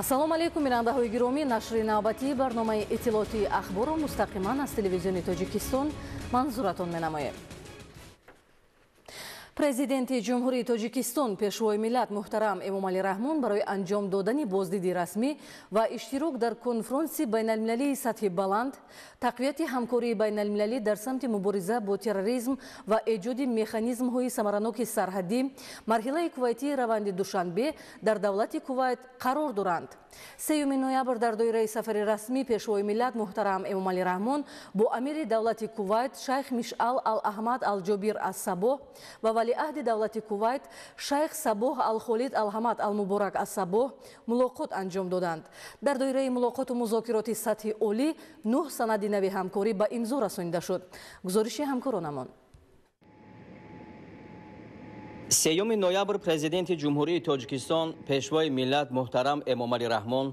ассалому алейкум бинандаҳои гиромӣ, нашри навбатии барномаи иттилоъоти ахборро мустақиман аз телевизиони Тоҷикистон манзуратон менамоем. Президенти ҷумҳурии Тоҷикистон пешвои миллат муҳтарам Эмомалӣ Раҳмон барои анҷом додани боздиди расмӣ ва иштирок дар конфронси байналмилалии сатҳи баланд, тақвияти ҳамкории байналмилалӣ дар самти мубориза бо терроризм ва эҷоди механизмҳои самараноки сарҳадӣ марҳилаи кувайтии раванди душанбе дар давлати Кувайт қарор доранд. 3 ноябр дар доираи сафари расмӣ пешвои миллат муҳтарам Эмомалӣ Раҳмон бо амири давлати Кувайт шайх Мишъал ал-Аҳмад ал-Ҷобир аз-Сабоҳ ва валиаҳди давлати Кувайт шайх Сабоҳ ал-Холид ал-Ҳамад ал-Муборак аз-Сабоҳ мулоқот анҷом доданд. Дар доираи мулоқоту музокироти сатҳи олӣ 9 санади нави ҳамкорӣ ба имзо расонида шуд. гузориши ҳамкоронамон. 3 ноябр президенти ҷумҳурии Тоҷикистон пешвои миллат муҳтарам Эмомалӣ Раҳмон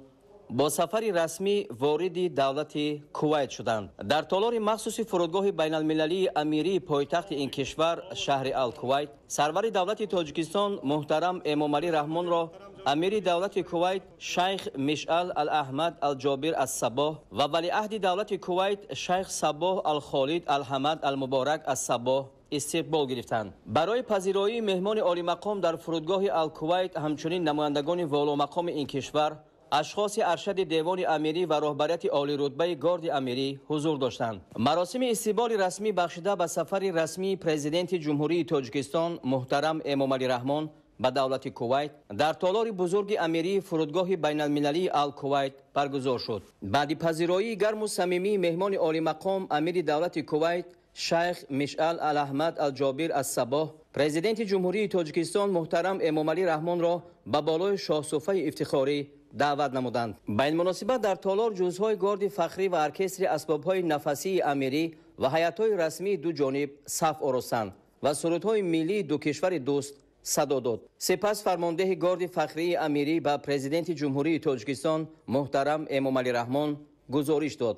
бо сафари расмӣ вориди давлати Кувайт шуданд. Дар толори махсуси фурудгоҳи байналмилалии амирии пойтахти ин кишвар шаҳри Ал-Кувайт, сарвари давлати Тоҷикистон муҳтарам Эмомалӣ Раҳмонро амири давлати Кувайт шайх Мишъал ал-Аҳмад ал-Ҷобир аз-Сабоҳ ва валиаҳди давлати Кувайт шайх Сабоҳ ал-Холид ал-Ҳамад ал-Муборак аз-Сабоҳ истиқбол гирифтанд. Барои пазироии меҳмони олимақом дар фурудгоҳи Ал-Кувайт ҳамчунин намояндагони воломақоми ин кишвар, ашхоси аршади девони амирӣ ва роҳбарияти олирутбаи горди амирӣ ҳузур доштанд. маросими истиқболи расмӣ бахшида ба сафари расмии президенти ҷумҳурии Тоҷикистон муҳтарам Эмомалӣ Раҳмон ба давлати Кувайт дар толори бузурги амирии фурудгоҳи байналмилалии Ал-Кувайт баргузор шуд. баъди пазироии гарму самимии меҳмони олимақом амири давлати Кувайт шайх Мишъал ал-Аҳмад ал-Ҷобир аз-Сабоҳ, президенти ҷумҳурии Тоҷикистон муҳтарам Эмомалӣ Раҳмонро ба болои шоҳсуфаи ифтихорӣ даъват намуданд. ба ин муносибат дар толор ҷузъҳои горди фахрӣ ва оркестри асбобҳои нафасии амирӣ ва ҳайатҳои расмии ду ҷониб саф оростанд ва сурудҳои миллии ду кишвари дӯст садо дод. сипас фармондеҳи горди фахрии амирӣ ба президенти ҷумҳурии Тоҷикистон муҳтарам Эмомалӣ Раҳмон гузориш дод.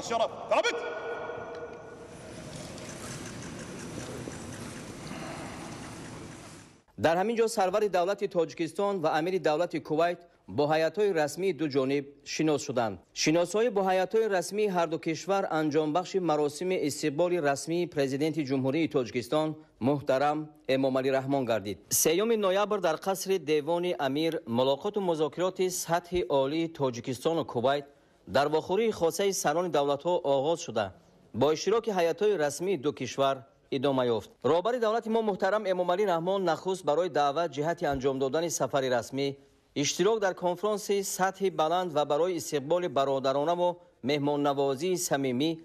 الشرف ثابت. در همین جا سرور دولت تاجیکستان و امیر دولت کویت با هیئت‌های رسمی دو جانب شناس شدند. شناسایی با هیئت‌های رسمی هر دو کشور انجام بخش مراسم استقبال رسمی پرزیدنت جمهوری تاجیکستان محترم امامعلی رحمان گردید. 3 نوامبر در قصر دیوان امیر ملاقات و مذاکرات سطح عالی تاجیکستان و کویت در واخوری خاصه سران دولت‌ها آغاز شده. با اشتراک هیئت‌های رسمی دو کشور ادامه یافت. رهبر دولت ما محترم امامعلی رحمان نخست برای دعوت جهت انجام دادن سفر رسمی، اشتراک در کنفرانس سطح بلند و برای استقبال برادرانه و مهمان نوازی صمیمی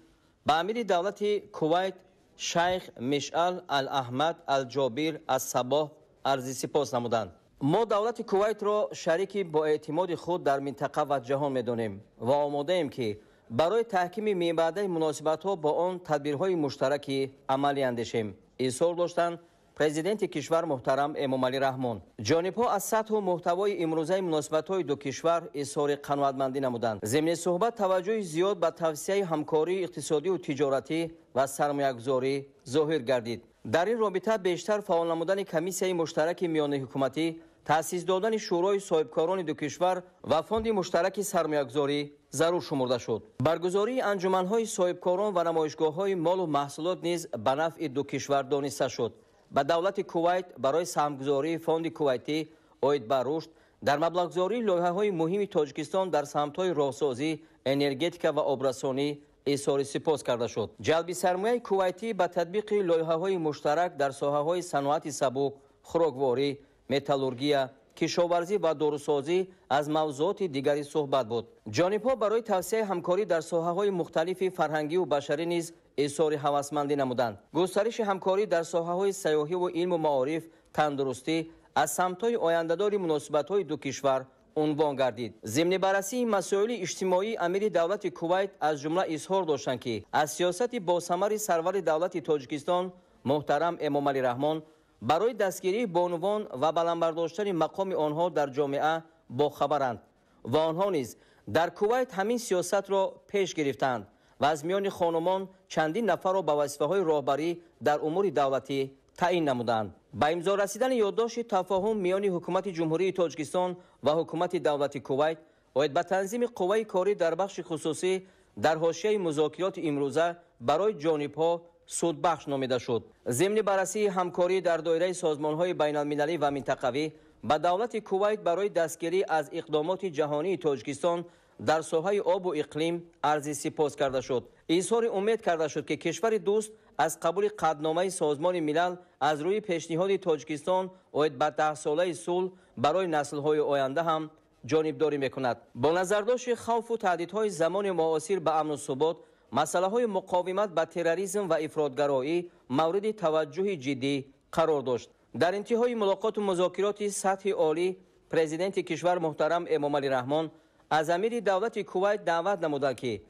به امیر دولت کویت شیخ مشعل الاحمد الجابر از صباح عرض سپاس نمودند. ما دولت کویت را شریک با اعتماد خود در منطقه و جهان می‌دانیم و آماده ایم که برای تحکیم میانبرده مناسبت‌ها با آن تدبیرهای مشترکی عملی اندیشیم. اظهار داشتند پرزیدنت کشور محترم امامعلی رحمان. جانب‌ها از سطح و محتوای امروزه مناسبت‌های دو کشور اظهار قناعتمندی نمودند. ضمن صحبت توجه زیاد به توسعه همکاری اقتصادی و تجارتی و سرمایه‌گذاری ظاهر گردید. در این رابطه بیشتر فعال نمودن کمیسیون مشترک میان حکومتی، تأسیس دادن شورای صاحبکاران دو کشور و فوند مشترک سرمایه‌گذاری ضرور شمرده شد. برگزاری انجمن‌های صاحبکاران و نمایشگاه‌های مال و محصولات نیز به نفع دو کشور دانسته شد. به دولت کویت برای سهمگذاری فوند کویتی عاید به رشد در مبلغ‌گذاری لایحه‌های مهم تاجیکستان در سمت‌های راهسازی، انرژتیک و آبرسانی اظهار سپاس کرده شد. جلب سرمایه کویتی به تطبیق لایحه‌های مشترک در ساحه‌های صنعت سبک، خوراکواری، متالورژی، کشاورزی و داروسازی از موضوعات دیگری صحبت بود. جانب‌ها برای توسعه همکاری در ساحه‌های مختلف فرهنگی و بشری نیز اظهار هوسمندی نمودند. گسترش همکاری در ساحه‌های سیاحی و علم و معارف، تندرستی از سمت‌های آینده‌دار مناسبت‌های دو کشور عنوان گردید. ضمن بررسی مسائل اجتماعی امیر دولت کویت از جمله اظهار داشتند که از سیاست با ثمر سرور دولت تاجیکستان محترم امامعلی رحمان برای دستگیری بانوان و بلندبرداشتن مقام آنها در جامعه با خبرند و آنها نیز در کویت همین سیاست را پیش گرفتند و از میان خانمان چندین نفر را به وظیفه‌های راهبری در امور دولتی تعیین نمودند. با امضا رسیدن یادداشت تفاهم میان حکومت جمهوری تاجیکستان و حکومت دولت کویت عاید به تنظیم قوای کاری در بخش خصوصی در حاشیه مذاکرات امروزه برای جانب‌ها سودبخش نامیده شد. ضمن بررسی همکاری در دایره سازمان‌های بین‌المللی و منطقوی با دولت کویت برای دستگیری از اقدامات جهانی تاجیکستان در ساحه آب و اقلیم عرض سپاس کرده شد. اظهار امید کرده شد که کشور دوست از قبول قطعنامه سازمان ملل از روی پیشنهاد تاجیکستان عاید به 10 ساله صلح برای نسل‌های آینده هم جانبداری می‌کند. با نظرداشت خوف و تهدیدهای زمان معاصر به امن و ثبات، مسئله‌های مقاومت با تروریسم و افراطگرایی مورد توجه جدی قرار داشت. در انتهای ملاقات و مذاکرات سطح عالی، پرزیدنت کشور محترم امامعلی رحمان از امیر دولت کویت دعوت نمودند که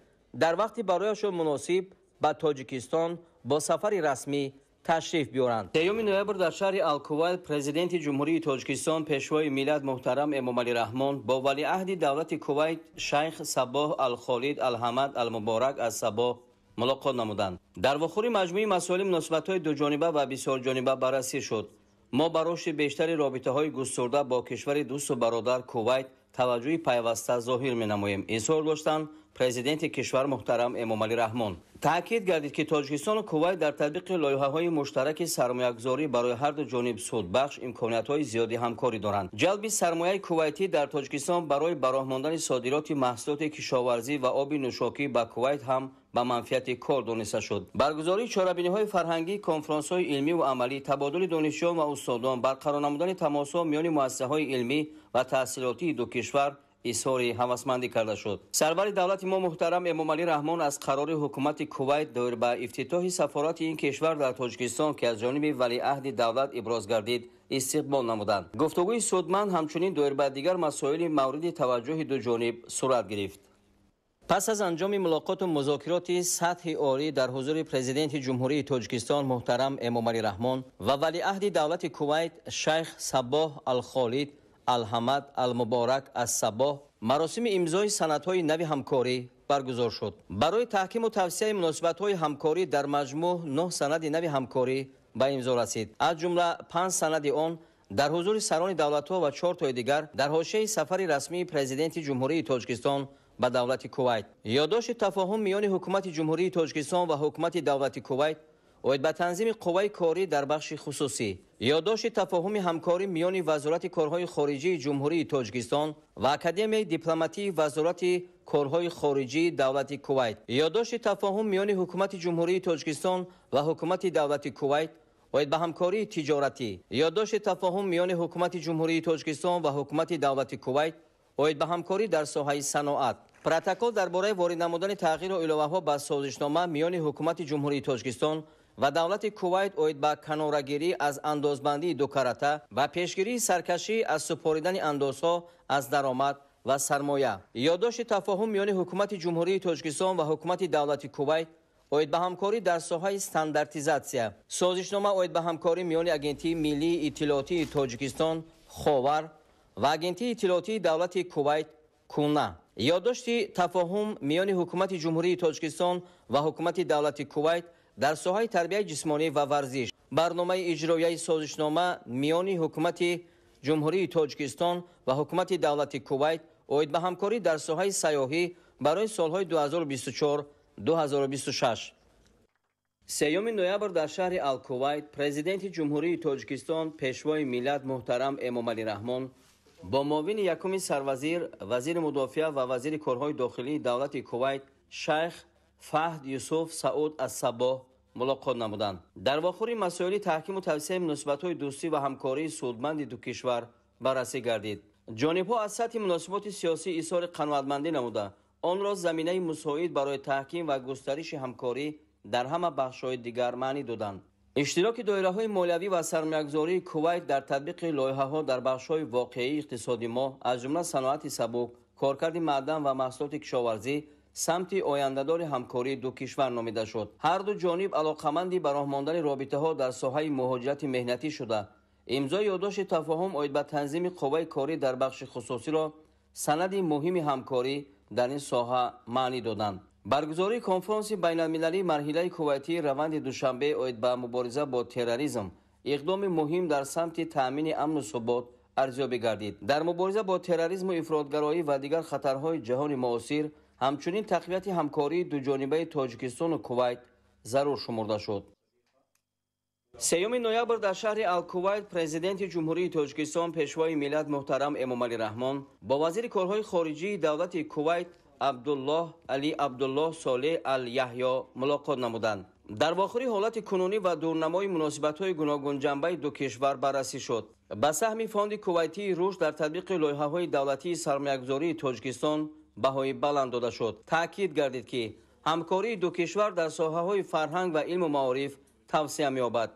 در وقتی برایشان مناسب به تاجیکستان با سفر رسمی تشریف بیارند. 3 نوامبر در شهر الکویت پرزیدنت جمهوری تاجیکستان پیشوای ملت محترم امامعلی رحمان با ولیعهد دولت کویت شیخ صباح الخالد الحمد المبارک از صباح ملاقات نمودند. در واخور مجموعه مسائل مناسبت‌های دو جانبه و بسیار جانبه بررسی شد. ما برای رشد بیشتر رابطه‌های گسترده با کشور دوست و برادر کویت توجه پیوسته ظاهر می‌نماییم. اظهار داشتند پرزیدنت کشور محترم امامعلی رحمان. تاکید گردید که تاجیکستان و کویت در تطبیق لایحه‌های مشترک سرمایه‌گذاری برای هر دو جانب سودبخش امکانات‌های زیادی همکاری دارند. جلب سرمایه کویتی در تاجیکستان برای براه ماندن صادرات محصولات کشاورزی و آب نوشاکی به کویت هم به منفعت کار دانسته شد. برگزاری چهاربینی‌های فرهنگی، کنفرانس‌های علمی و عملی، تبادل دانشجویان و استادان، برقرار نمودن تماس‌ها میان مؤسسه‌های علمی و تحصیلاتی دو کشور اظهار هوسمندی کرده شد. سرور دولت ما محترم امامعلی رحمان از قرار حکومت کویت دایر به افتتاح سفارت این کشور در تاجیکستان که از جانب ولیعهد دولت ابراز گردید استقبال نمودند. گفتگوی سودمند همچنین دایر به دیگر مسائل مورد توجه دو جانب صورت گرفت. پس از انجام ملاقات و مذاکرات سطح عالی در حضور پرزیدنت جمهوری تاجیکستان محترم امامعلی رحمان و ولیعهد دولت کویت شیخ صباح الخالد الحمد المبارک از صباح، مراسم امضای سندهای نو همکاری برگزار شد. برای تحکیم و توسعه مناسبت‌های همکاری در مجموع 9 سند نو همکاری به امضا رسید. از جمله 5 سند آن در حضور سران دولت‌ها و 4 تای دیگر در حاشیه سفر رسمی پرزیدنت جمهوری تاجیکستان به دولت کویت. یادداشت تفاهم میان حکومت جمهوری تاجیکستان و حکومت دولت کویت оид ба танзими қувваи корӣ дар бахши хусусӣ, ёддошти тафоҳуми ҳамкорӣ миёни вазорати корҳои хориҷии ҷумҳурии Тоҷикистон ва Академияи дипломатии вазорати корҳои хориҷии давлати Кувайт, ёддошти тафоҳум миёни ҳукумати ҷумҳурии Тоҷикистон ва ҳукумати давлати Кувайт оид ба ҳамкории тиҷоратӣ, ёддошти тафоҳум миёни ҳукумати ҷумҳурии Тоҷикистон ва ҳукумати давлати Кувайт оид ба ҳамкорӣ дар соҳаи саноат. Протокол дар бораи ворид намудани тағйиру иловаҳо ба созишнома миёни ҳукумати ҷумҳурии Тоҷикистон ва давлати Кувайт оид ба канорагирӣ аз андозбандии ду карата ва пешгирии саркашӣ аз супоридани андозҳо аз даромад ва сармоя. ёддошти тафоҳум миёни ҳукумати ҷумҳурии Тоҷикистон ва ҳукумати давлати Кувайт оид ба ҳамкорӣ дар соҳаи стандартизатсия. Созишнома оид ба ҳамкорӣ миёни Агентии Миллии Иттилоотии Тоҷикистон (Ховар) ва Агентии Иттилоотии давлати Кувайт (Куна). ёддошти тафоҳум миёни ҳукумати ҷумҳурии Тоҷикистон ва ҳукумати давлати Кувайт дар соҳаи тарбияи ҷисмонӣ ва варзиш. барномаи иҷроияи созишнома миёни ҳукумати ҷумҳурии Тоҷикистон ва ҳукумати давлати Кувайт оид ба ҳамкорӣ дар соҳаи сайёҳӣ барои солҳои 2024-2026. 3 ноябр дар шаҳри Ал-Кувайт президенти ҷумҳурии Тоҷикистон пешвои миллат муҳтарам Эмомалӣ Раҳмон бо муовини якуми сарвазир, вазири мудофиа ва вазири корҳои дохилии давлати Кувайт шайх Фаҳд Юсуф Сауд аз-Сабоҳ мулоқот намуданд. дар вохӯри масоили таҳкиму тавсеяи муносибатҳои дӯстӣ ва ҳамкории судманди ду кишвар баррасӣ гардид. ҷонибҳо аз сатҳи муносиботи сиёсӣ изҳори қаноатмандӣ намуда, онро заминаи мусоид барои таҳким ва густариши ҳамкорӣ дар ҳама бахшҳои дигар маънӣ доданд. иштироки доираҳои молиявӣ ва сармоякгузории Кувайт дар татбиқи лоиҳаҳо дар бахшҳои воқеии иқтисоди мо, аз ҷумла саноати сабук, коркарди маъдан ва маҳсулоти кишоварзӣ самти ояндадори ҳамкории ду кишвар номида шуд. ҳар ду ҷониб алоқаманди ба роҳ мондани робитаҳо дар соҳаи муҳоҷирати меҳнатӣ шуда, имзои ёддошти тафоҳум оид ба танзими қувваи корӣ дар бахши хусусиро санади муҳими ҳамкорӣ дар ин соҳа маънӣ доданд. баргузории конфронси байналмилалии марҳилаи кувайтии раванди душанбе оид ба мубориза бо терроризм иқдоми муҳим дар самти таъмини амну субот арзёбӣ гардид. дар мубориза бо терроризму ифротгароӣ ва дигар хатарҳои ҷаҳони муосир ҳамчунин тақвияти ҳамкории дуҷонибаи Тоҷикистону Кувайт зарур шумурда шуд. 3 ноябр дар шаҳри Ал-Кувайт президенти ҷумҳурии Тоҷикистон пешвои миллат муҳтарам Эмомалӣ Раҳмон бо вазири корҳои хориҷии давлати Кувайт Абдуллоҳ Али Абдуллоҳ Солеҳ Ал-Яҳьё мулоқот намуданд. дар вохӯри ҳолати кунунӣ ва дурнамои муносибатҳои гуногунҷанбаи ду кишвар баррасӣ шуд. ба саҳми фонди кувайтии рушд дар татбиқи лоиҳаҳои давлатии сармоякгузории Тоҷикистон баҳои баланд дода шуд. таъкид гардид ки ҳамкории ду кишвар дар соҳаҳои фарҳанг ва илму маориф тавсея меёбад.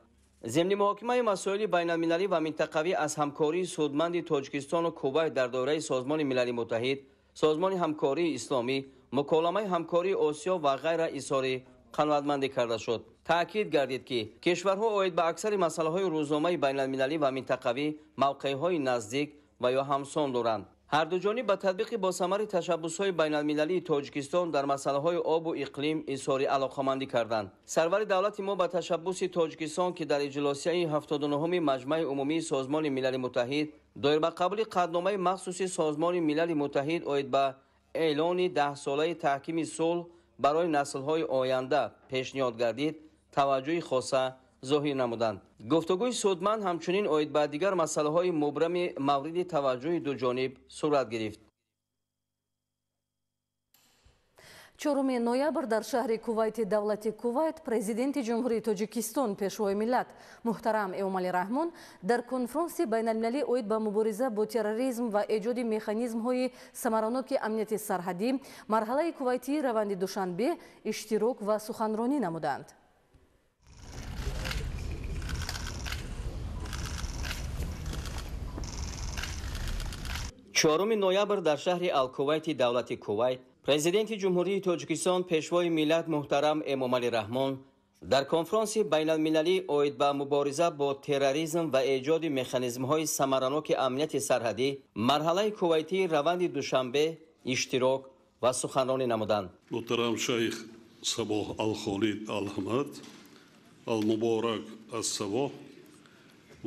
зимни муҳокимаи масоили байналмилалӣ ва минтақавӣ аз ҳамкории судманди Тоҷикистону Кувайт дар доираи Созмони Милали Муттаҳид, Созмони ҳамкории исломӣ, Муколамаи ҳамкории Осиё ва ғайра изҳори қаноатмандӣ карда шуд. таъкид гардид ки кишварҳо оид ба аксари масъалаҳои рӯзномаи байналмилалӣ ва минтақавӣ мавқеъҳои наздик ва ё ҳамсон доранд. ҳарду ҷониб ба татбиқи босамари tashabbusҳои байналмилалии Тоҷикистон дар масъалаҳои обу иқлим изҳори алоқамандӣ карданд. сарвари давлати мо ба tashabbuси Тоҷикистон ки дар иҷлосияи 79-уми Маҷмаи умумии Созмони Милали Муттаҳид доир ба қабули қадномаи махсуси Созмони Милали Муттаҳид оид ба эълони 10-солаи таҳкими сулҳ барои наслҳои оянда пешниҳод гардид, таваҷҷӯҳи хоса зоҳир намуданд. гуфтугӯи судманд ҳамчунин оид ба дигар масъалаҳои мубрами мавриди таваҷҷӯҳи дуҷониб сурат гирифт. 4 ноябр дар шаҳри Кувайти давлати Кувайт президенти ҷумҳурии Тоҷикистон пешвои миллат муҳтарам Эмомалӣ Раҳмон дар конфронси байналмилалӣ оид ба мубориза бо терроризм ва эҷоди механизмҳои самароноки амнияти сарҳадӣ марҳалаи кувайтии раванди душанбе иштирок ва суханронӣ намуданд. 4 ноябр дар шаҳри Ал-Кувайти давлати Кувайт президенти ҷумҳурии Тоҷикистон пешвои миллат муҳтарам Эмомалӣ Раҳмон дар конфронси байналмилалӣ оид ба мубориза бо терроризм ва эҷоди механизмҳои самараноки амнияти сарҳадӣ марҳалаи кувайтии раванди душанбе иштирок ва суханронӣ намуданд. Муҳтарам шайх Сабоҳ Ал-Холид Ал-Ҳамад Ал-Муборак аз-Сабоҳ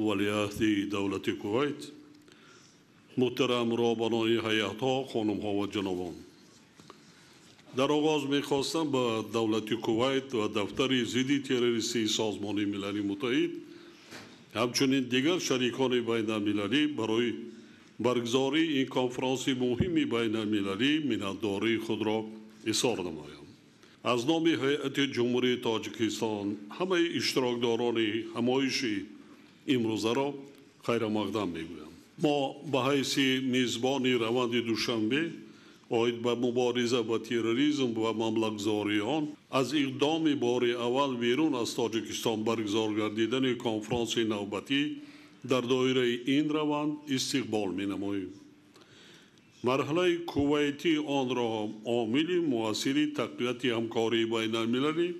валиаҳди давлати Кувайт, муҳтарам роҳбанони ҳайатҳо, хонумҳо ва ҷанобон, در آغاز میخواستم به دولت کویت و دفتر ضد تروریستی سازمان ملل متحد همچنین دیگر شریکان بین المللی برای برگزاری این کنفرانس مهم بین المللی منتداری خود را اظهار نمایم. از نام هیئت جمهوری تاجیکستان همه اشتراکداران همایش امروزه را خیر مقدم میگویم. ما به حیث میزبان روند دوشنبه آید به مبارزه با تروریسم و مملکت‌گذاری آن از اقدام بار اول بیرون از تاجیکستان برگزار گردیدن کنفرانس نوبتی در دایره این روند استقبال می‌نماییم. مرحله کویتی آن را عامل مؤثر تقویت همکاری بین المللی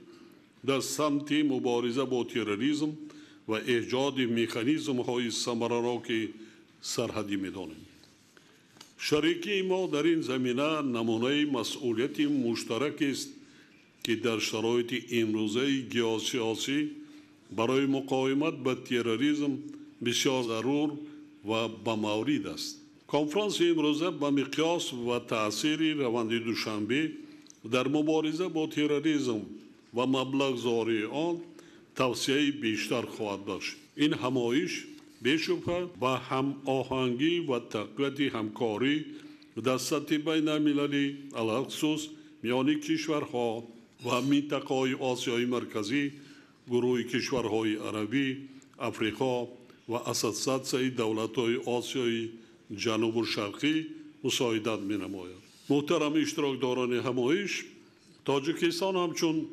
در سمت مبارزه با تروریسم و ایجاد مکانیزم‌های ثمرناک سرحدی می‌دانیم. شریکی ما در این زمینه نمونه مسئولیت مشترک است که در شرایط امروزه گیوسیاسی برای مقاومت با تروریسم بسیار ضرور و بمورد است. کنفرانس امروزه به مقیاس و تأثیر روند دوشنبه در مبارزه با تروریسم و مبلغ‌گذاری آن توسعه بیشتر خواهد داشت. این همایش بیشبه با هم آهنگی و تقویت همکاری در سطح بین المللی علخصوص میان کشورها و منطقه آسیای مرکزی، گروه کشورهای عربی، افریقا و اساسیاسیون دولت‌های آسیای جنوب شرقی مساعدت می‌نماید. محترم اشتراکداران همایش، تاجیکستان همچون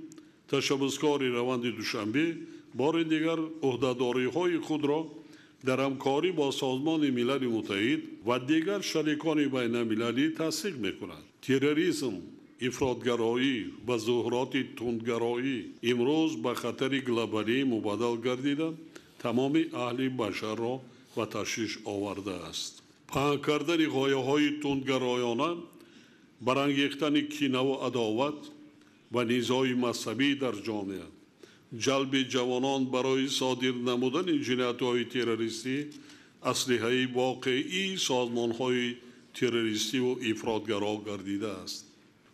تشبثکار روند دوشنبه بار دیگر عهده‌داری‌های خود را در همکاری با سازمان ملل متحد و دیگر شریکان بین المللی تصدیق می‌کند. تروریسم، افراطگرایی و ظاهرات تندگرایی امروز به خطر گلوبالی مبادل گردیده تمام اهل بشر را و تشویش آورده است. پنهان کردن غایه‌های تندگرایانه، برانگیختن کینه و عداوت و نزاع مذهبی در جامعه، جلب جوانان برای صادر نمودن جنایت‌های تروریستی، اسلحه واقعی سازمان‌های تروریستی و افراطگرا گردیده است.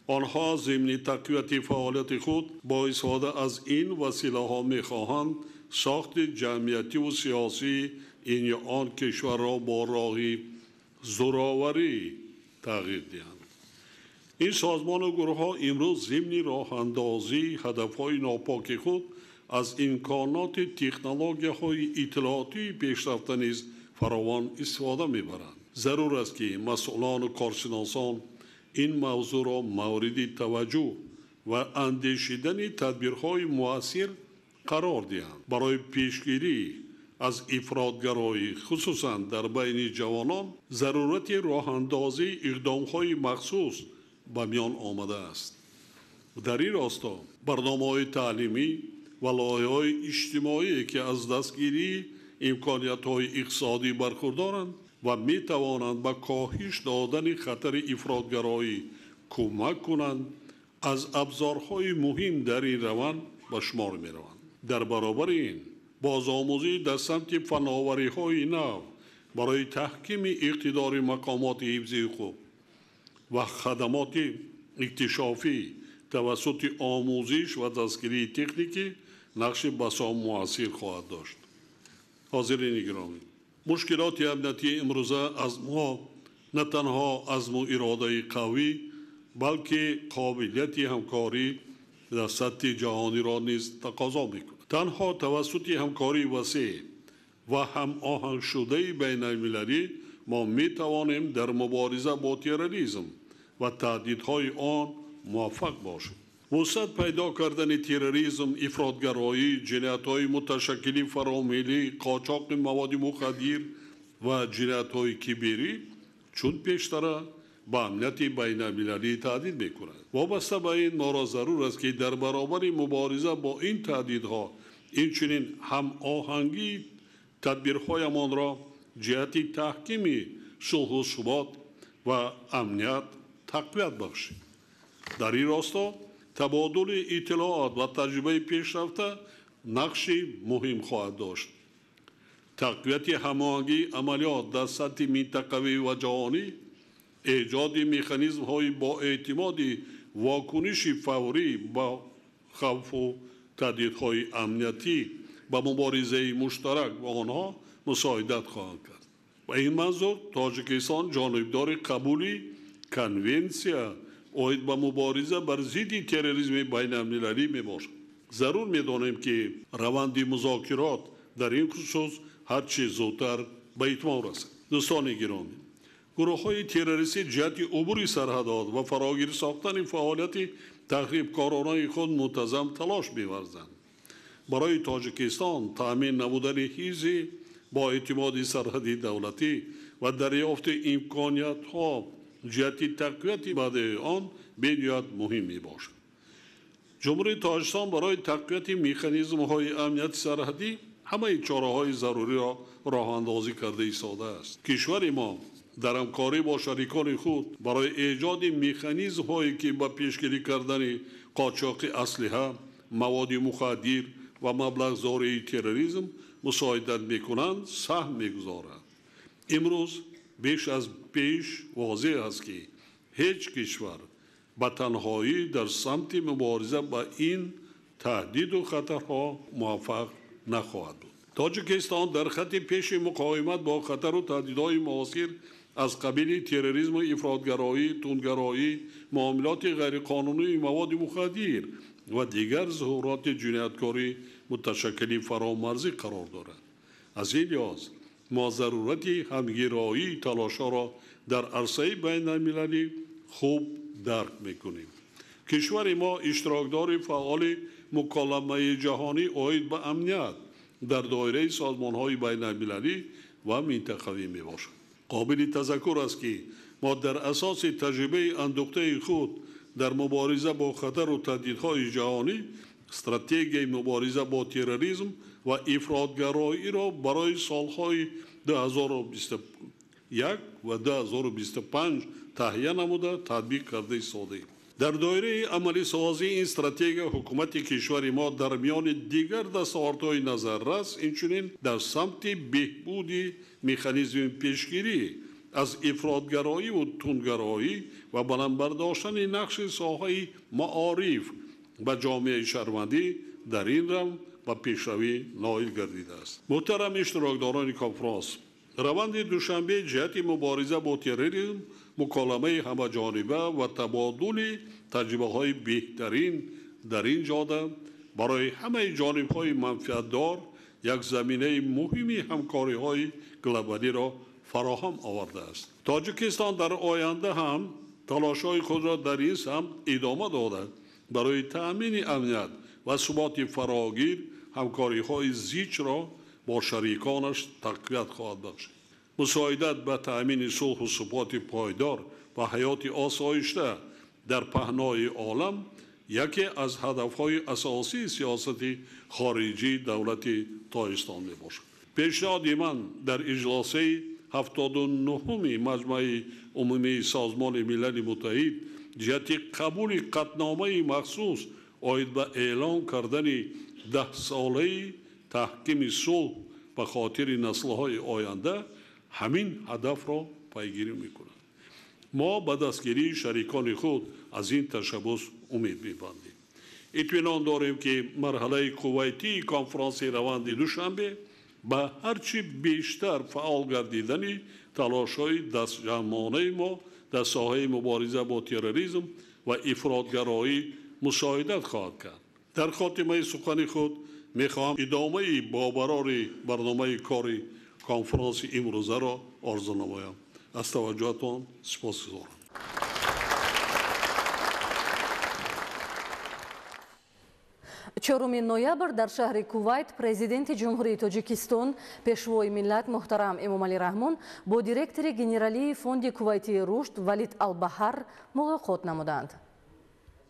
آنها ضمن تقویت فعالیت خود با استفاده از این وسیله‌ها می‌خواهند ساخت جمعیتی و سیاسی این یا آن کشور را با راه زورآوری تغییر دهند. این سازمان و گروه‌ها امروز ضمن راه اندازی هدف‌های ناپاک خود از امکانات تکنولوژی‌های اطلاعاتی پیشرفته نیز فراوان استفاده می‌برند. ضرور است که مسئولان و کارشناسان این موضوع را مورد توجه و اندیشیدن تدبیرهای مؤثر قرار دهند. برای پیشگیری از افراطگرایی خصوصا در بین جوانان ضرورت راه اندازی اقدام‌های مخصوص به میان آمده است. در این راستا برنامه‌های تعلیمی و لایحه‌های اجتماعی که از دستگیری امکانیت‌های اقتصادی برخوردارند و می‌توانند به کاهش دادن خطر افراطگرایی کمک کنند از ابزارهای مهم در این روند به شمار می‌روند. در برابر این بازآموزی در سمت فناوری‌های نو برای تحکیم اقتدار مقامات حفظی حقوق و خدمات اکتشافی توسط آموزش و دستگیری تکنیکی نقش بسیار مؤثر خواهد داشت. حاضرین گرامی، مشکلات امنیتی امروزه از ما نه تنها عزم و اراده قوی بلکه قابلیت همکاری در سطح جهانی را نیز تقاضا می‌کند. تنها توسط همکاری وسیع و هم آهنگ شده بین المللی ما می‌توانیم در مبارزه با تروریسم و تهدیدهای آن موفق باشیم. وسعت پیدا کردن تروریسم، افراطگرایی، جنایت‌های متشکل فراملی، قاچاق مواد مخدر و جنایت‌های کیبری چون پیشتر به امنیت بین المللی تهدید می‌کند. وابسته به این ما را ضرور است که در برابر مبارزه با این تهدیدها اینچنین هم آهنگی تدبیرهایمان را جهت تحکیم صلح و ثبات و امنیت تقویت بخشیم. در این راستا تبادل اطلاعات و تجربه پیشرفته نقش مهم خواهد داشت. تقویت هماهنگی عملیات در سطح منطقوی و جهانی، ایجاد مکانیزم‌های با اعتماد واکنش فوری با خوف و تهدیدهای امنیتی و مبارزه مشترک با آنها مساعدت خواهد کرد. و این منظور تاجیکستان جانبدار قبول کنونسیا اوید به مبارزه بر ضد تروریسم بین المللی میباشد. ضرور میدانیم که روند مذاکرات در این خصوص هرچه زودتر به اتمام رسد. دوستان گرامی، گروه‌های تروریستی جهت عبور سرحدات و فراگیر ساختن فعالیت تخریبکارانه خود منتظم تلاش می‌ورزند. برای تاجیکستان تامین نمودن حفظ با اعتماد سرحدی دولتی و دریافت امکانیت‌ها جهت تقویت بعد آن بسیار مهم میباشد. جمهوری تاجیکستان برای تقویت مکانیزم‌های امنیت سرحدی همه چاره‌های ضروری را راه اندازی کرده ایستاده است. کشور ما در همکاری با شریکان خود برای ایجاد مکانیزم‌هایی که به پیشگیری کردن قاچاق اسلحه، مواد مخدر و مبلغ‌زایی تروریسم مساعدت می‌کنند سهم می‌گذارند. امروز بیش از پیش واضح است که هیچ کشور به تنهایی در سمت مبارزه با این تهدید و خطرها موفق نخواهد بود. تاجیکستان در خط پیش مقاومت با خطر و تهدیدهای معاصر از قبیل تروریسم و افراطگرایی، تندگرایی، معاملات غیرقانونی مواد مخدر و دیگر ظهورات جنایتکاری متشکل فرامرزی قرار دارد. از این لحاظ ما ضرورت همگرایی تلاش‌ها را در عرصه بین المللی خوب درک می‌کنیم. کشور ما اشتراکدار فعال مکالمه جهانی اوید به امنیت در دایره سازمان‌های بین المللی و منطقوی میباشد. قابل تذکر است که ما در اساس تجربه اندوخته خود در مبارزه با خطر و تهدیدهای جهانی استراتژی مبارزه با تروریسم و افراطگرایی را برای سالهای 2021 و 2025 تهیه نموده تطبیق کرده ایستاده‌ایم. در دایره عملی سازی این استراتژی حکومت کشور ما در میان دیگر دستاوردهای نظررس اینچنین در سمت بهبود مکانیزم پیشگیری از افراطگرایی و تندگرایی و بلند برداشتن نقش ساحه معارف و جامعه شهروندی در این رم و پیشروی نائل گردیده است. محترم اشتراکداران کنفرانس، روند دوشنبه جهت مبارزه با تروریسم، مکالمه همه‌جانبه و تبادل تجربه‌های بهترین در این جاده برای همه جانب‌های منفعت‌دار یک زمینه مهمی همکاری‌های گلوبالی را فراهم آورده است. تاجیکستان در آینده هم تلاش‌های خود را در این سمت ادامه داده برای تأمین امنیت و ثبات فراگیر همکاری‌های زیچ را با شریکانش تقویت خواهد بخشید. مساعدت به تأمین صلح و ثبات پایدار و حیات آسایشته در پهنای عالم یکی از هدف‌های اساسی سیاست خارجی دولت تاجیکستان میباشد. پیشنهاد من در اجلاس 79 مجمع عمومی سازمان ملل متحد جهت قبول قطعنامه مخصوص آید به اعلان کردن 10 ساله تحکیم صلح به خاطر نسل‌های آینده همین هدف را پیگیری می‌کند. ما به دستگیری شریکان خود از این تشبث امید می‌بندیم. اطمینان داریم که مرحله کویتی کنفرانس روند دوشنبه به هرچی بیشتر فعال گردیدن تلاش‌های دستجمعانه ما در ساحه مبارزه با تروریسم و افراطگرایی مساعدت خواهد کرد. در خاتمه سخن خود می‌خواهم ادامه باقرار برنامه کاری کنفرانس امروزه را آرزو نمایم. از توجهتان سپاسگزارم. چهارم نوامبر در شهر کویت پرزیدنت جمهوری تاجیکستان پیشوای ملت محترم امامعلی رحمون با دیرکتور گنرالی فوند کویتی رشد ولید البحر ملاقات نمودند.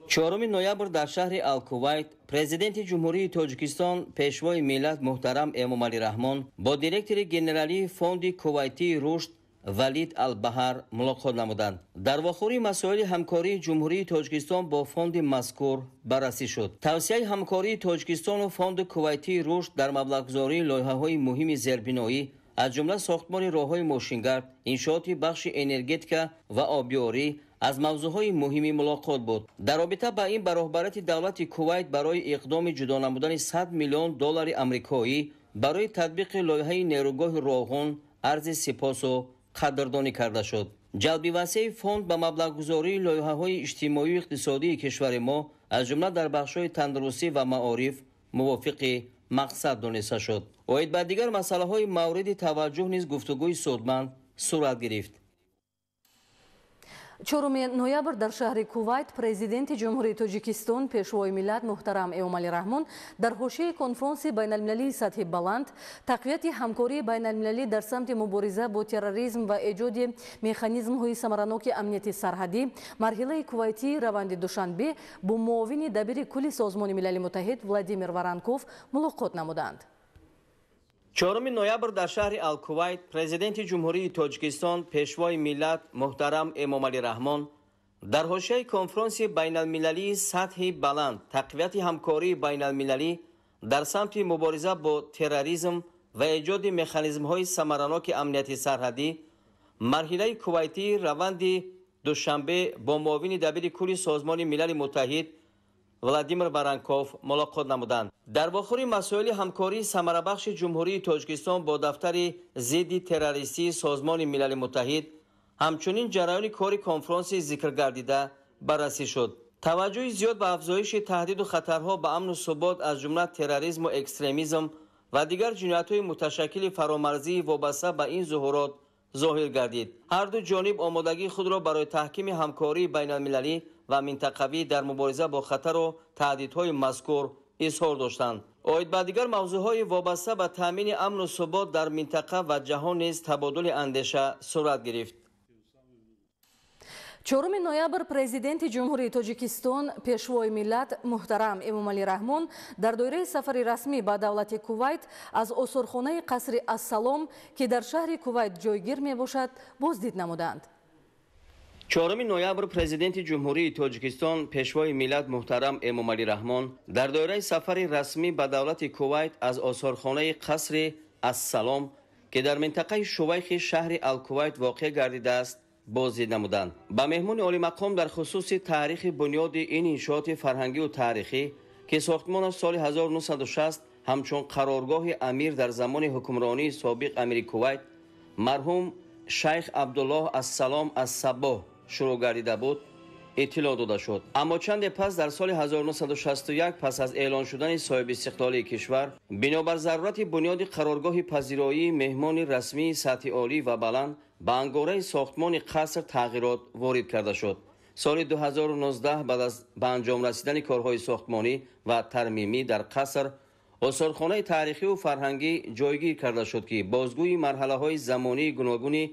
4 نوامبر در شهر الکویت پرزیدنت جمهوری تاجیکستان پیشوای ملت محترم امامعلی رحمون با دیرکتور گنرالی فوند کویتی رشد ولید البحر ملاقات نمودند. در واخوری مسائل همکاری جمهوری تاجیکستان با فوند مذکور بررسی شد. توسعه همکاری تاجیکستان و فوند کویتی رشد در مبلغ‌گذاری لایحه‌های مهم زیربنایی از جمله ساختمان راههای ماشینگرد، انشاءات بخش انرژتیکا و آبیاری از موضوعهای مهمی ملاقات بود. در رابطه با این راهبرت دولت کویت برای اقدام جدا نمودن 100 میلیون دلار آمریکایی برای تطبیق لایحه نیروگاه راهان عرض سپاس و قدردانی کرده شد. جلب وسیع فوند به مبلغ‌گذاری لایحه‌های اجتماعی و اقتصادی کشور ما از جمله در بخش‌های تندرستی و معارف موافق مقصد دانسته شد. اوید با دیگر مسائل مورد توجه نیز گفتگوی سودمند صورت گرفت. 4 ноябр дар шаҳри Кувайт президенти ҷумҳурии Тоҷикистон пешвои миллат муҳтарам Эмомалӣ Раҳмон дар ҳошияи конфронси байналмилалии сатҳи баланд тақвияти ҳамкории байналмилалӣ дар самти мубориза бо терроризм ва эҷоди механизмҳои самараноки амнияти сарҳадӣ марҳилаи кувайтии раванди душанбе бо муовини дабири кулли Созмони Милали Муттаҳид Владимир Воронков мулоқот намуданд. 4 ноябр дар шаҳри Ал-Кувайт президенти ҷумҳурии Тоҷикистон пешвои миллат муҳтарам Эмомалӣ Раҳмон дар ҳошияи конфронси байналмилалии сатҳи баланд тақвияти ҳамкории байналмилалӣ дар самти мубориза бо терроризм ва эҷоди механизмҳои самараноки амнияти сарҳадӣ марҳилаи кувайтии раванди душанбе бо муовини дабири кулли Созмони Милали Муттаҳид Владимир Воронков мулоқот намуданд. дар вохӯри масоили ҳамкории самарабахши ҷумҳурии Тоҷикистон бо дафтари зидди террористии Созмони Милали Муттаҳид ҳамчунин ҷараёни кори конфронси зикргардида баррасӣ шуд. таваҷҷӯҳи зиёд ба афзоиши таҳдиду хатарҳо ба амну субот аз ҷумла терроризму экстремизм ва дигар ҷиноятҳои муташаккили фаромарзии вобаста ба ин зуҳурот зоҳир гардид. ҳарду ҷониб омодагии худро барои таҳкими ҳамкории байналмилалӣ ва минтақавӣ дар мубориза бо хатару таҳдидҳои мазкур изҳор доштанд. оид ба дигар мавзӯъҳои вобаста ба таъмини амну субот дар минтақа ва ҷаҳон низ табодули андеша сурат гирифт. 4 ноябр президенти ҷумҳурии Тоҷикистон пешвои миллат муҳтарам Эмомалӣ Раҳмон дар доираи сафари расмӣ ба давлати Кувайт аз осорхонаи қасри Ассалом ки дар шаҳри Кувайт ҷойгир мебошад боздид намуданд. 4 ноябр президенти ҷумҳурии Тоҷикистон пешвои миллат муҳтарам Эмомалӣ Раҳмон дар доираи сафари расмӣ ба давлати Кувайт аз осорхонаи қасри Ассалом ки дар минтақаи шувайхи шаҳри Ал-Кувайт воқеъ гардидааст боздид намуданд. ба меҳмони олимақом дар хусуси таърихи бунёди ин иншооти фарҳангию таърихӣ ки сохтмонаш соли 1960 ҳамчун қароргоҳи амир дар замони ҳукмронии собиқ амири Кувайт марҳум шайх Абдуллоҳ Ассалом Ас-Саббоҳ шурӯъ гардида буд иттилоъ дода шуд. аммо чанде пас дар соли 1961 пас аз эълон шудани соҳибистиқлолии кишвар бинобар зарурати бунёди қароргоҳи пазироии меҳмони расмии сатҳи олӣ ва баланд ба ангораи сохтмони қаср тағйирот ворид карда шуд. соли 2019 баъд аз ба анҷом расидани корҳои сохтмонӣ ва тармимӣ дар қаср осорхонаи таърихиву фарҳангӣ ҷойгир карда шуд ки бозгӯи марҳалаҳои замонии гуногуни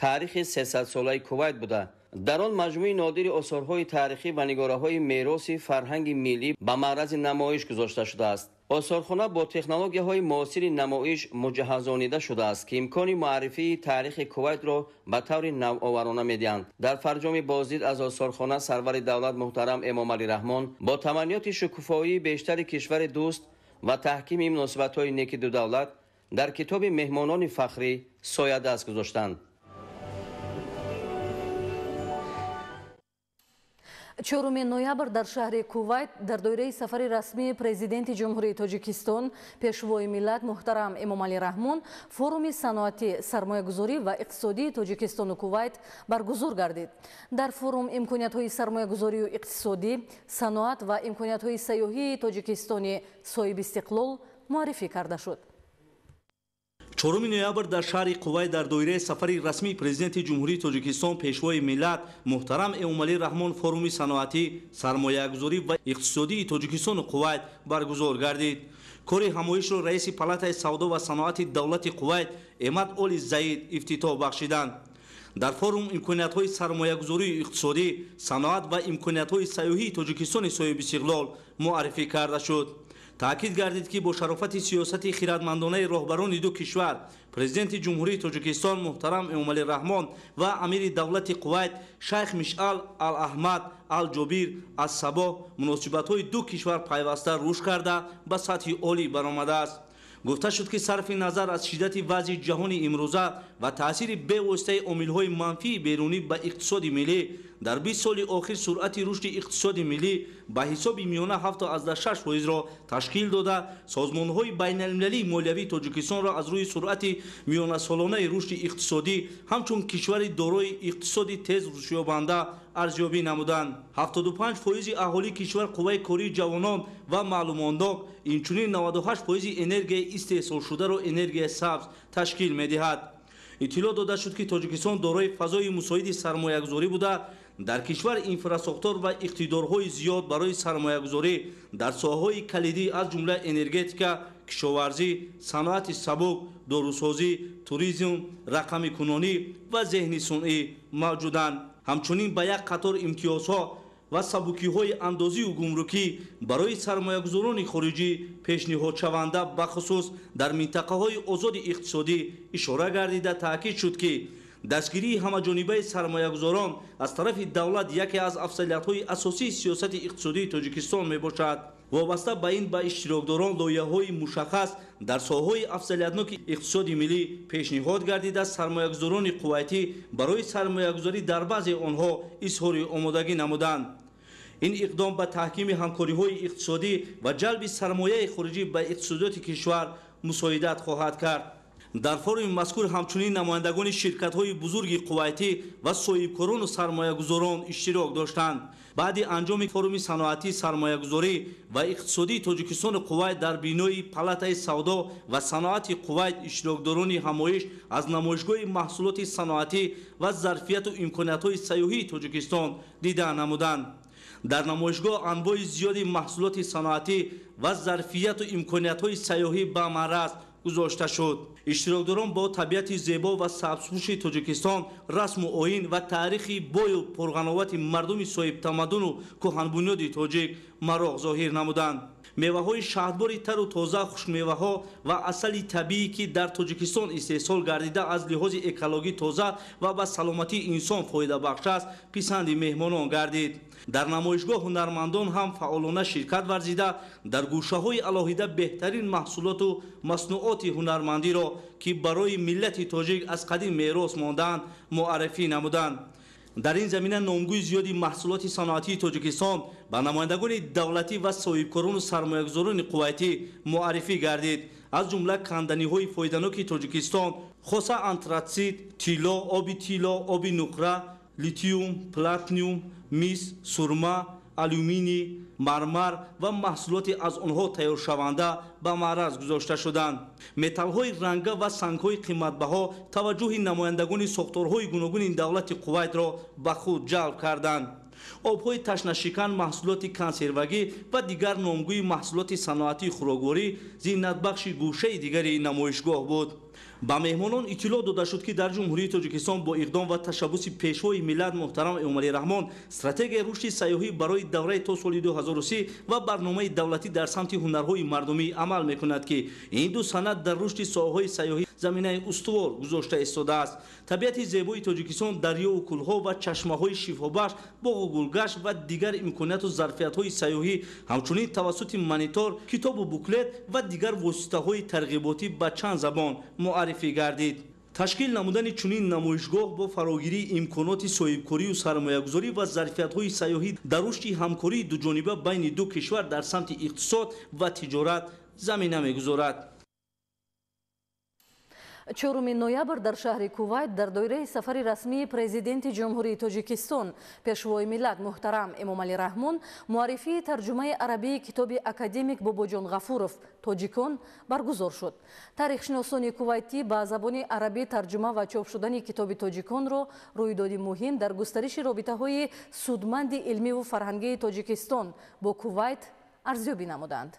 таърихи 300-солаи Кувайт буда. дар он маҷмӯи нодири осорҳои таърихӣ ва нигораҳои мероси фарҳанги миллӣ ба маърази намоиш гузошта шудааст. осорхона бо технологияҳои муосири намоиш муҷаҳҳазонида шудааст ки имкони муаррифии таърихи Кувайтро ба таври навоварона медиҳанд. дар фарҷоми боздид аз осорхона сарвари давлат муҳтарам Эмомалӣ Раҳмон бо таманниёти шукуфоии бештари кишвари дӯст ва таҳкими муносибатҳои неки ду давлат дар китоби меҳмонони фахрӣ соядаст гузоштанд. 4 ноябр дар шаҳри Кувайт дар доираи сафари расмии президенти ҷумҳурии Тоҷикистон пешвои миллат муҳтарам Эмомалӣ Раҳмон форуми саноатӣ, сармоягузорӣ ва иқтисодии Тоҷикистону Кувайт баргузор гардид. дар форум имкониятҳои сармоягузорию иқтисодӣ, саноат ва имкониятҳои сайёҳии Тоҷикистони соҳибистиқлол муаррифӣ карда шуд. 4 ноябр дар шаҳри Кувайт дар доираи сафари расмии президенти ҷумҳурии Тоҷикистон пешвои миллат муҳтарам Эмомалӣ Раҳмон форуми саноатӣ, сармоягузорӣ ва иқтисодии Тоҷикистону Кувайт баргузор гардид. кори ҳамоишро раиси палатаи савдо ва саноати давлати Кувайт Эмад Оли Заид ифтитоҳ бахшиданд. дар форум имкониятҳои сармоягузории иқтисодӣ, саноат ва имкониятҳои сайёҳии Тоҷикистони соҳибистиқлол муаррифӣ карда шуд. таъкид гардид ки бо шарофати сиёсати хиратмандонаи роҳбарони ду кишвар президенти ҷумҳурии Тоҷикистон муҳтарам Эмомалӣ Раҳмон ва амири давлати Кувайт шайх Мишъал Ал-Аҳмад Ал-Ҷобир Ас-Сабоҳ муносибатҳои ду кишвар пайваста рушд карда ба сатҳи олӣ баромадааст. گفته شد که صرف نظر از شدت وضع جهانی امروزه و تاثیر بی‌واسطه عامل‌های منفی بیرونی به اقتصاد ملی در 20 سال آخر سرعت رشد اقتصاد ملی به حساب میانه 7.6% را تشکیل داده. سازمان‌های بین‌المللی مالیوی تاجیکستان را از روی سرعت میانه سالانه رشد اقتصادی همچون کشور دارای اقتصادی تیز رشدیابنده ارزیابی نمودند. 75% اهالی کشور قوه کاری جوانان و معلوماندار، اینچنین 98% انرژی استحصال شده را انرژی سبز تشکیل می‌دهد. اطلاع داده شد که تاجیکستان دارای فضای مساعد سرمایه‌گذاری بوده. در کشور انفراستراکچور و اقتدارهای زیاد برای سرمایه‌گذاری در ساحه‌های کلیدی از جمله انرژتیکا، کشاورزی، صنعت سبک، داروسازی، توریسم، رقم‌کنونی و ذهن صنعی موجودند. همچنین به یک قطار امتیازها و سبکی‌های اندازی و گمرکی برای سرمایه‌گذاران خارجی پیشنهاد شونده به خصوص در منطقه‌های آزاد اقتصادی اشاره گردیده تاکید شد که دستگیری همه‌جانبه سرمایه‌گذاران از طرف دولت یکی از افضلیت‌های اساسی سیاست اقتصادی تاجیکستان میباشد. وابسته به این به اشتراکداران لایحه‌های مشخص در ساحه‌های افضلیتناک اقتصادی ملی پیشنهاد گردیده. سرمایه‌گذاران کویتی برای سرمایه‌گذاری در بعضی آنها اظهار آمادگی نمودند. این اقدام به تحکیم همکاری‌های اقتصادی و جلب سرمایه خارجی به اقتصادیات کشور مساعدت خواهد کرد. در فورم مذکور همچنین نمایندگان شرکت‌های بزرگ کویتی و صاحبکاران و سرمایه‌گذاران اشتراک داشتند. بعد انجام فورم صنعتی سرمایه‌گذاری و اقتصادی تاجیکستان کویت در بینای پالاتای سودا و صنعت کویت اشتراکداران همایش از نمایشگاه محصولات صنعتی و ظرفیت و امکانات‌های سیاحی تاجیکستان دیدار نمودند. در نمایشگاه انواع زیادی محصولات صنعتی و ظرفیت و امکانات‌های سیاحی به معرض گذاشته شد. اشتراکداران با طبیعت زیبا و سبزپوش تاجیکستان، رسم و آیین و تاریخی بای و پرغناوت مردم صاحب تمدن و کهن‌بنیاد تاجیک مراغ ظاهر نمودند. میوه‌های شهدباری تر و تازه، خوشمیوه‌ها و عسل طبیعی که در تاجیکستان استحصال گردیده از لحاظ اکولوژی تازه و به سلامتی انسان فایده بخش است، پسند مهمانان گردید. در نمایشگاه هنرمندان هم فعالانه شرکت ورزیده در گوشه‌های علاهیده بهترین محصولات و مصنوعات هنرمندی را که برای ملت تاجیک از قدیم میراث مانده‌اند معرفی نمودند. در این زمینه نامگوی زیادی محصولات صنعتی تاجیکستان به نمایندگان دولتی و صاحبکاران و سرمایه‌گذاران کویتی معرفی گردید. از جمله کندنی‌های فایده‌ناک تاجیکستان خاصه انتراتسیت، طلا، آب نقره، لیتیوم، پلاتینیوم، مس، سرما، آلومینی، مرمر و محصولات از آنها تیار شونده به معرض گذاشته شدند. متال‌های رنگه و سنگ‌های قیمت‌بها توجه نمایندگان ساختارهای گوناگون دولت کویت را به خود جلب کردند. آب‌های تشنه‌شکن، محصولات کنسروگی و دیگر نامگوی محصولات صنعتی خوراکواری زینت‌بخش گوشه دیگری نمایشگاه بود. با مهمانان اطلاع داده شد که در جمهوری تاجیکستان با اقدام و تشبث پیشوای ملت محترم امومالی رحمان استراتژی رشد سیاحی برای دوره تا سال 2030 و برنامه دولتی در سمت هنرهای مردمی عمل می‌کند که این دو سند در رشد ساحه‌های سیاحی زمینه استوار گذاشته ایستاده است. طبیعت زیبای تاجیکستان، دریا و کوه‌ها و چشمه‌های شفابخش، باغ و گلگشت و دیگر امکانات و ظرفیت‌های سیاحی همچنین توسط مانیتور، کتاب و بوکلت و دیگر واسطه‌های ترغیباتی به چند زبان معرفی گردید. تشکیل نمودن چنین نمایشگاه با فراگیری امکانات صاحبکاری و سرمایه‌گذاری و ظرفیت‌های سیاحی در رشد همکاری دوجانبه بین دو کشور در سمت اقتصاد و تجارت زمینه می‌گذارد. 4 ноябр дар шаҳри Кувайт дар доираи сафари расмии президенти ҷумҳурии Тоҷикистон пешвои миллат муҳтарам Эмомалӣ Раҳмон муаррифии тарҷумаи арабии китоби академик Бобоҷон Ғафуров «Тоҷикон» баргузор шуд. Таърихшиносони кувайтӣ ба забони арабӣ тарҷума ва чоп шудани китоби «Тоҷикон»ро рӯйдоди муҳим дар густариши робитаҳои судманди илмиву фарҳангии Тоҷикистон бо Кувайт арзёбӣ намуданд.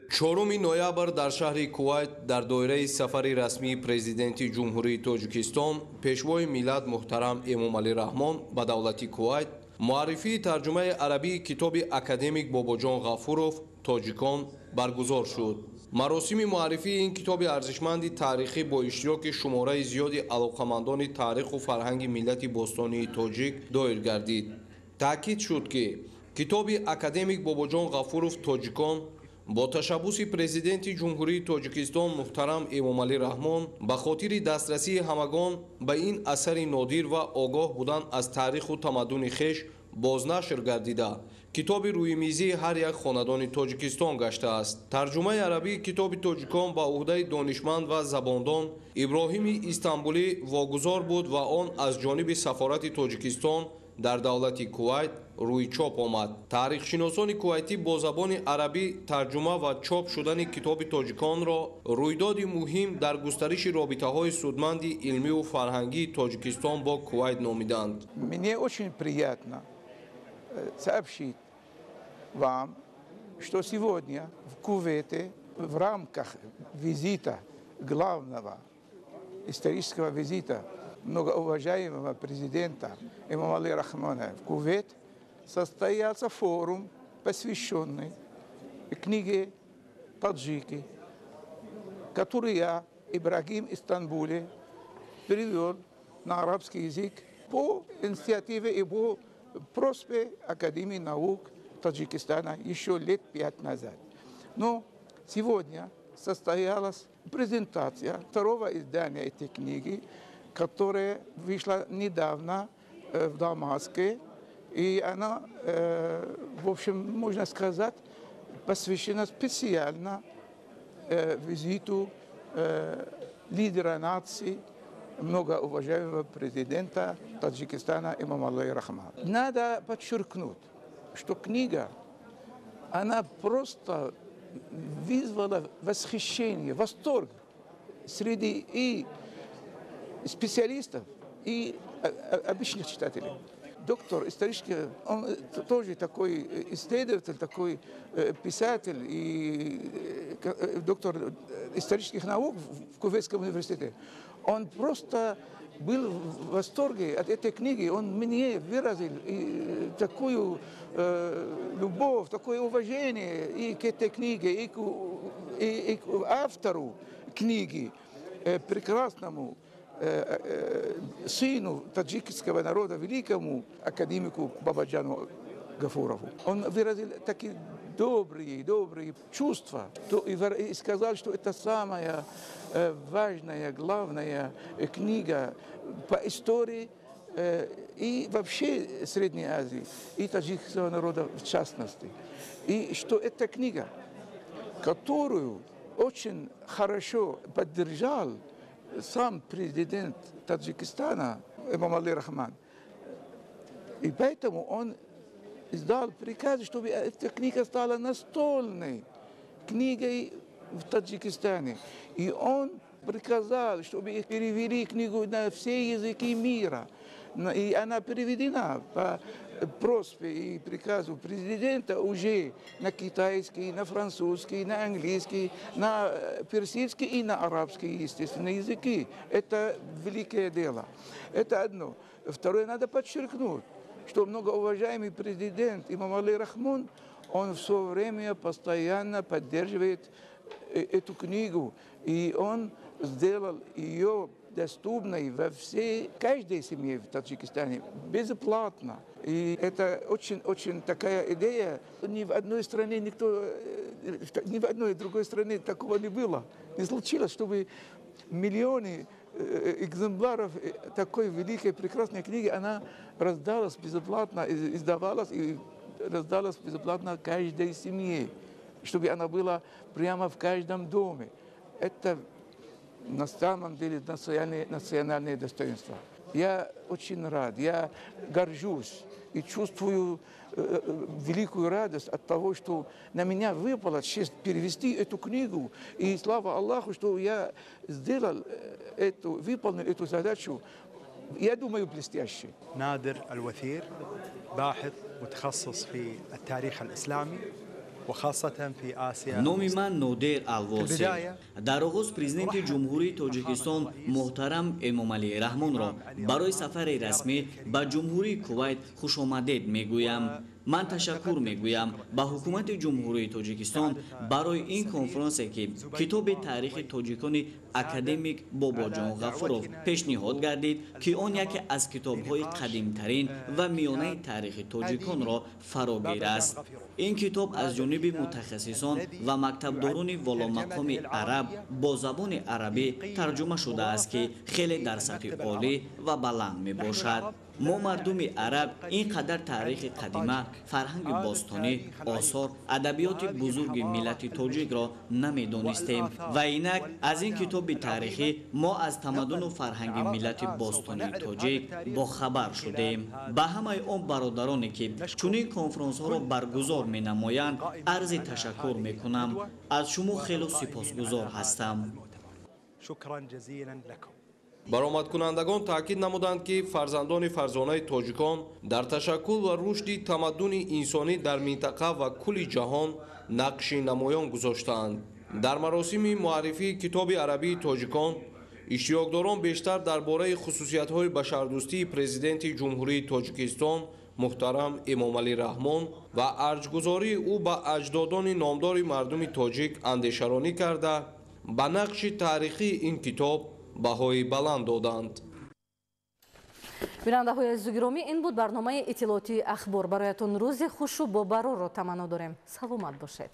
4 ноябр дар шаҳри Кувайт дар доираи сафари расмии президенти ҷумҳурии Тоҷикистон пешвои миллат муҳтарам Эмомалӣ Раҳмон ба давлати Кувайт муаррифии тарҷумаи арабии китоби академик Бобоҷон Ғафуров «Тоҷикон» баргузор шуд. маросими муаррифии ин китоби арзишманди таърихӣ бо иштироки шумораи зиёди алоқамандони таъриху фарҳанги миллати бостонии тоҷик доир гардид. таъкид шуд ки китоби академик Бобоҷон Ғафуров «Тоҷикон» با تشبوس پرزیدنت جمهوری تاجیکستان محترم امامعلی رحمان به خاطر دسترسی همگان به این اثر نادر و آگاه بودن از تاریخ و تمدن خویش بازنشر گردیده کتاب روی میزی هر یک خاندان تاجیکستان گشته است. ترجمه عربی کتاب تاجیکان به عهده دانشمند و زباندان ابراهیم استانبولی واگذار بود و آن از جانب سفارت تاجیکستان در دولت کویت روی چاپ آمد. تاریخ شناسان کویتی با زبان عربی ترجمه و چاپ شدن کتاب تاجیکان را رویداد مهم در گسترش رابطه های سودمند علمی و فرهنگی تاجیکستان با کویت نامیدند. Мне очень приятно сообщить вам, что сегодня в Кувейте в рамках визита главного исторического визита многоуважаемого президента Эмомали Рахмона в Кувейт состоялся форум, посвященный книге «Таджики», который я, Ибрагим Истанбули, перевел на арабский язык по инициативе и по просьбе Академии наук Таджикистана еще лет 5 назад. Но сегодня состоялась презентация второго издания этой книги, которая вышла недавно в Дамаске, и она, в общем, можно сказать, посвящена специально визиту лидера нации, многоуважаемого президента Таджикистана Эмомали Рахмона. Надо подчеркнуть, что книга, она просто вызвала восхищение, восторг среди и специалистов, и обычных читателей. Доктор исторический, он тоже такой исследователь, такой писатель и доктор исторических наук в Кувейтском университете. Он просто был в восторге от этой книги. Он мне выразил такую любовь, такое уважение и к этой книге, и к автору книги, прекрасному сыну таджикского народа, великому академику Бабаджану Гафурову. Он выразил такие добрые чувства и сказал, что это самая важная, главная книга по истории и вообще Средней Азии, и таджикского народа в частности. И что эта книга, которую очень хорошо поддержал сам президент Таджикистана Эмомали Рахмон. И поэтому он издал приказ, чтобы эта книга стала настольной книгой в Таджикистане. И он приказал, чтобы перевели книгу на все языки мира. И она переведена по просьбе и приказу президента уже на китайский, на французский, на английский, на персидский и на арабский, естественно, языки. Это великое дело. Это одно. Второе, надо подчеркнуть, что многоуважаемый президент Эмомали Рахмон, он все время постоянно поддерживает эту книгу, и он сделал ее доступной во всей, каждой семье в Таджикистане, бесплатно. И это очень такая идея. Ни в одной стране ни в одной другой стране такого не было. Не случилось, чтобы миллионы экземпляров такой великой, прекрасной книги, она раздалась бесплатно, издавалась и раздалась бесплатно каждой семье, чтобы она была прямо в каждом доме. Это на самом деле национальное достоинство. Я очень рад, я горжусь и чувствую великую радость от того, что на меня выпала честь перевести эту книгу. И слава Аллаху, что я сделал выполнил эту задачу, я думаю, блестяще. نادر الوثير باحث متخصص في التاريخ الإسلامي. номи ман нодер алвосӣ. дар оғоз президенти ҷумҳурии тоҷикистон муҳтарам эмомалӣ раҳмонро барои сафари расмӣ ба ҷумҳурии кувайт хушомадед мегӯям. ман ташаккур мегӯям ба ҳукумати ҷумҳурии тоҷикистон барои ин конференсе ки китоби таърихи тоҷикони академик бобоҷон ғафуров пешниҳод гардид ки он яке аз китобҳои қадимтарин ва миёнаи таърихи тоҷиконро фарогир аст. ин китоб аз ҷониби мутахассисон ва мактабдорони воломақоми араб бо забони арабӣ тарҷума шудааст ки хеле дар сатҳи олӣ ва баланд мебошад. мо мардуми араб ин қадар таърихи қадима, фарҳанги бостонӣ, осор, адабиёти бузурги миллати тоҷикро намедонистем ва инак аз ин китоби таърихӣ мо аз тамаддуну фарҳанги миллати бостонии тоҷик бохабар шудем. ба ҳамаи он бародароне ки чунин конференсҳоро баргузор менамоянд арзи ташаккур мекунам. аз шумо хело сипосгузор ҳастам. баромадкунандагон таъкид намуданд ки фарзандони фарзонаи тоҷикон дар ташаккул ва рушди тамаддуни инсонӣ дар минтақа ва кулли ҷаҳон нақши намоён гузоштаанд. дар маросими муаррифии китоби арабии тоҷикон иштирокдорон бештар дар бораи хусусиятҳои башардӯстии президенти ҷумҳурии тоҷикистон муҳтарам эмомалӣ раҳмон ва арҷгузории ӯ ба аҷдодони номдори мардуми тоҷик андешаронӣ карда ба нақши таърихии ин китоб баҳои баланд доданд. бинандаҳои азизу гиромӣ, ин буд барномаи иттилоотии ахбор. бароятон рӯзи хушу бо барорро таманно дорем. саломат бошед.